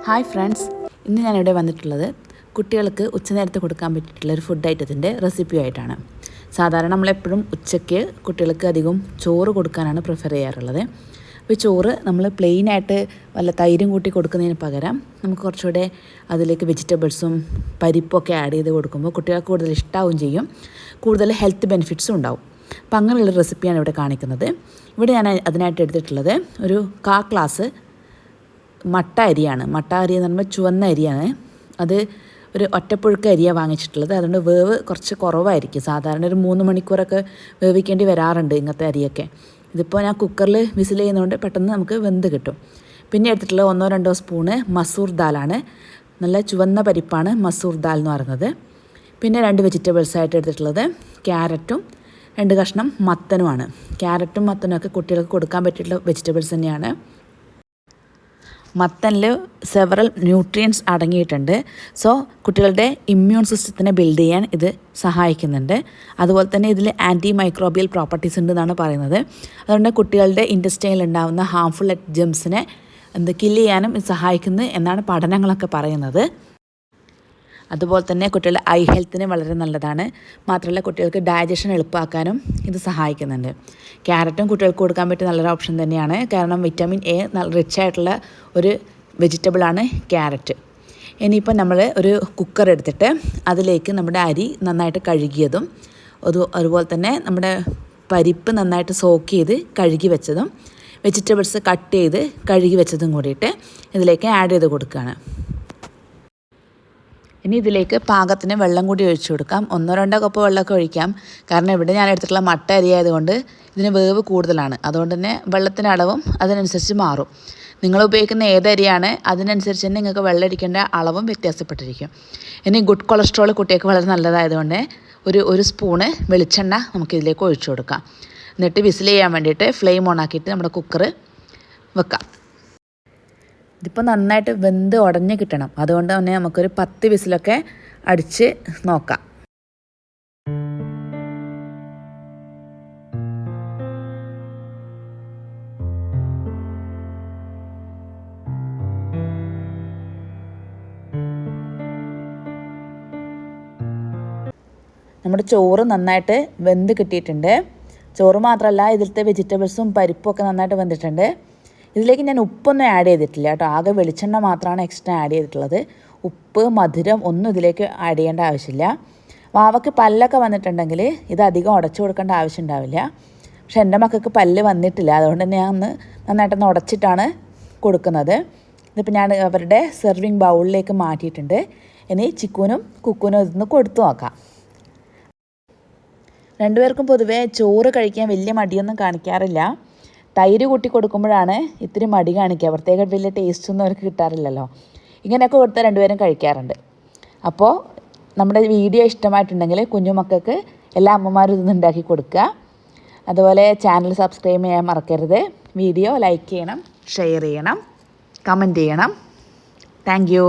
Hi friends, ഇന്ന് ഞാനിവിടെ വന്നിട്ടുള്ളത് കുട്ടികൾക്ക് ഉച്ചനേരത്ത് കൊടുക്കാൻ പറ്റിയിട്ടുള്ളൊരു ഫുഡ് ഐറ്റത്തിൻ്റെ റെസിപ്പി ആയിട്ടാണ്. സാധാരണ നമ്മളെപ്പോഴും ഉച്ചയ്ക്ക് കുട്ടികൾക്ക് അധികം ചോറ് കൊടുക്കാനാണ് പ്രിഫർ ചെയ്യാറുള്ളത്. അപ്പോൾ ചോറ് നമ്മൾ പ്ലെയിനായിട്ട് വല്ല തൈരും കൂട്ടി കൊടുക്കുന്നതിന് പകരം നമുക്ക് കുറച്ചുകൂടെ അതിലേക്ക് വെജിറ്റബിൾസും പരിപ്പൊക്കെ ആഡ് ചെയ്ത് കൊടുക്കുമ്പോൾ കുട്ടികൾക്ക് കൂടുതൽ ഇഷ്ടമാവുകയും ചെയ്യും, കൂടുതൽ ഹെൽത്ത് ബെനിഫിറ്റ്സും ഉണ്ടാവും. അപ്പോൾ അങ്ങനെയുള്ള റെസിപ്പിയാണ് ഇവിടെ കാണിക്കുന്നത്. ഇവിടെ ഞാൻ അതിനായിട്ട് എടുത്തിട്ടുള്ളത് ഒരു 1/4 ഗ്ലാസ് മട്ട അരിയാണ്. മട്ട അരി എന്ന് പറയുമ്പോൾ ചുവന്ന അരിയാണ്. അത് ഒരു ഒറ്റപ്പുഴുക്ക അരിയാണ് വാങ്ങിച്ചിട്ടുള്ളത്. അതുകൊണ്ട് വേവ് കുറച്ച് കുറവായിരിക്കും. സാധാരണ ഒരു 3 മണിക്കൂറൊക്കെ വേവിക്കേണ്ടി വരാറുണ്ട് ഇങ്ങനത്തെ അരിയൊക്കെ. ഇതിപ്പോൾ ഞാൻ കുക്കറിൽ വിസിൽ ചെയ്യുന്നതുകൊണ്ട് പെട്ടെന്ന് നമുക്ക് വെന്ത് കിട്ടും. പിന്നെ എടുത്തിട്ടുള്ളത് 1-2 സ്പൂണ് മസൂർ ദാലാണ്. നല്ല ചുവന്ന പരിപ്പാണ് മസൂർ ദാൽ എന്ന് പറയുന്നത്. പിന്നെ 2 വെജിറ്റബിൾസായിട്ട് എടുത്തിട്ടുള്ളത് ക്യാരറ്റും 2 കഷ്ണം മത്തനുമാണ്. ക്യാരറ്റും മത്തനും ഒക്കെ കുട്ടികൾക്ക് കൊടുക്കാൻ പറ്റിയിട്ടുള്ള വെജിറ്റബിൾസ് തന്നെയാണ്. മത്തനിൽ സെവറൽ ന്യൂട്രിയൻസ് അടങ്ങിയിട്ടുണ്ട്. സോ കുട്ടികളുടെ ഇമ്മ്യൂൺ സിസ്റ്റത്തിനെ ബിൽഡ് ചെയ്യാൻ ഇത് സഹായിക്കുന്നുണ്ട്. അതുപോലെ തന്നെ ഇതിൽ ആൻറ്റി മൈക്രോബിയൽ പ്രോപ്പർട്ടീസ് ഉണ്ടെന്നാണ് പറയുന്നത്. അതുകൊണ്ട് കുട്ടികളുടെ ഇൻറ്റസ്റ്റൈനിൽ ഉണ്ടാകുന്ന ഹാംഫുൾ ജെംസിനെ കില്ല് ചെയ്യാനും ഇത് സഹായിക്കുന്നു എന്നാണ് പഠനങ്ങളൊക്കെ പറയുന്നത്. അതുപോലെ തന്നെ കുട്ടികളുടെ ഐ ഹെൽത്തിന് വളരെ നല്ലതാണ്. മാത്രമല്ല കുട്ടികൾക്ക് ഡൈജഷൻ എളുപ്പമാക്കാനും ഇത് സഹായിക്കുന്നുണ്ട്. ക്യാരറ്റും കുട്ടികൾക്ക് കൊടുക്കാൻ പറ്റിയ നല്ലൊരു ഓപ്ഷൻ തന്നെയാണ്. കാരണം വിറ്റാമിൻ എ റിച്ച് ആയിട്ടുള്ള ഒരു വെജിറ്റബിളാണ് ക്യാരറ്റ്. ഇനിയിപ്പോൾ നമ്മൾ ഒരു കുക്കർ എടുത്തിട്ട് അതിലേക്ക് നമ്മുടെ അരി നന്നായിട്ട് കഴുകിയതും അതുപോലെ തന്നെ നമ്മുടെ പരിപ്പ് നന്നായിട്ട് സോക്ക് ചെയ്ത് കഴുകി വെച്ചതും വെജിറ്റബിൾസ് കട്ട് ചെയ്ത് കഴുകി വെച്ചതും കൂടിയിട്ട് ഇതിലേക്ക് ആഡ് ചെയ്ത് കൊടുക്കുകയാണ്. ഇനി ഇതിലേക്ക് പാകത്തിന് വെള്ളം കൂടി ഒഴിച്ചു കൊടുക്കാം. 1-2 കപ്പ് വെള്ളമൊക്കെ ഒഴിക്കാം. കാരണം ഇവിടെ ഞാൻ എടുത്തിട്ടുള്ള മട്ട അരി ആയതുകൊണ്ട് ഇതിന് വേവ് കൂടുതലാണ്. അതുകൊണ്ട് തന്നെ വെള്ളത്തിൻ്റെ അളവും അതിനനുസരിച്ച് മാറും. നിങ്ങൾ ഉപയോഗിക്കുന്ന ഏത് അരിയാണ് അതിനനുസരിച്ച് തന്നെ നിങ്ങൾക്ക് വെള്ളം ഒഴിക്കേണ്ട അളവും വ്യത്യാസപ്പെട്ടിരിക്കും. ഇനി ഗുഡ് കൊളസ്ട്രോൾ കുട്ടികൾക്ക് വളരെ നല്ലതായതുകൊണ്ട് ഒരു സ്പൂണ് വെളിച്ചെണ്ണ നമുക്കിതിലേക്ക് ഒഴിച്ചു കൊടുക്കാം. എന്നിട്ട് വിസിൽ ചെയ്യാൻ വേണ്ടിയിട്ട് ഫ്ലെയിം ഓൺ ആക്കിയിട്ട് നമ്മുടെ കുക്കർ വെക്കാം. ഇതിപ്പോൾ നന്നായിട്ട് വെന്ത് ഉടഞ്ഞ് കിട്ടണം. അതുകൊണ്ട് തന്നെ നമുക്കൊരു 10 വിസിലൊക്കെ അടിച്ച് നോക്കാം. നമ്മുടെ ചോറ് നന്നായിട്ട് വെന്ത് കിട്ടിയിട്ടുണ്ട്. ചോറ് മാത്രമല്ല, ഇതിലത്തെ വെജിറ്റബിൾസും പരിപ്പും ഒക്കെ നന്നായിട്ട് വെന്തിട്ടുണ്ട്. ഇതിലേക്ക് ഞാൻ ഉപ്പൊന്നും ആഡ് ചെയ്തിട്ടില്ല കേട്ടോ. ആകെ വെളിച്ചെണ്ണ മാത്രമാണ് എക്സ്ട്രാ ആഡ് ചെയ്തിട്ടുള്ളത്. ഉപ്പ്, മധുരം ഒന്നും ഇതിലേക്ക് ആഡ് ചെയ്യേണ്ട ആവശ്യമില്ല. വാവയ്ക്ക് പല്ലൊക്കെ വന്നിട്ടുണ്ടെങ്കിൽ ഇത് അധികം ഉടച്ചു കൊടുക്കേണ്ട ആവശ്യം ഉണ്ടാവില്ല. പക്ഷെ എൻ്റെ മക്കൾക്ക് പല്ല് വന്നിട്ടില്ല. അതുകൊണ്ട് തന്നെ ഞാൻ നന്നായിട്ടൊന്ന് ഉടച്ചിട്ടാണ് കൊടുക്കുന്നത്. ഇതിപ്പോൾ ഞാൻ അവരുടെ സെർവിങ് ബൗളിലേക്ക് മാറ്റിയിട്ടുണ്ട്. ഇനി ചിക്കുനും കുക്കുനും ഇതൊന്ന് കൊടുത്തു നോക്കാം. രണ്ടുപേർക്കും പൊതുവേ ചോറ് കഴിക്കാൻ വലിയ മടിയൊന്നും കാണിക്കാറില്ല. തൈര് കൂട്ടി കൊടുക്കുമ്പോഴാണ് ഇത്തിരി മടി കാണിക്കുക. പ്രത്യേക വലിയ ടേസ്റ്റൊന്നും അവർക്ക് കിട്ടാറില്ലല്ലോ. ഇങ്ങനെയൊക്കെ കൊടുത്താൽ രണ്ടുപേരും കഴിക്കാറുണ്ട്. അപ്പോൾ നമ്മുടെ വീഡിയോ ഇഷ്ടമായിട്ടുണ്ടെങ്കിൽ കുഞ്ഞുമക്കൾക്ക് എല്ലാ അമ്മമാരും ഇതൊന്നും ഉണ്ടാക്കി കൊടുക്കുക. അതുപോലെ ചാനൽ സബ്സ്ക്രൈബ് ചെയ്യാൻ മറക്കരുത്. വീഡിയോ ലൈക്ക് ചെയ്യണം, ഷെയർ ചെയ്യണം, കമൻറ്റ് ചെയ്യണം. Thank you.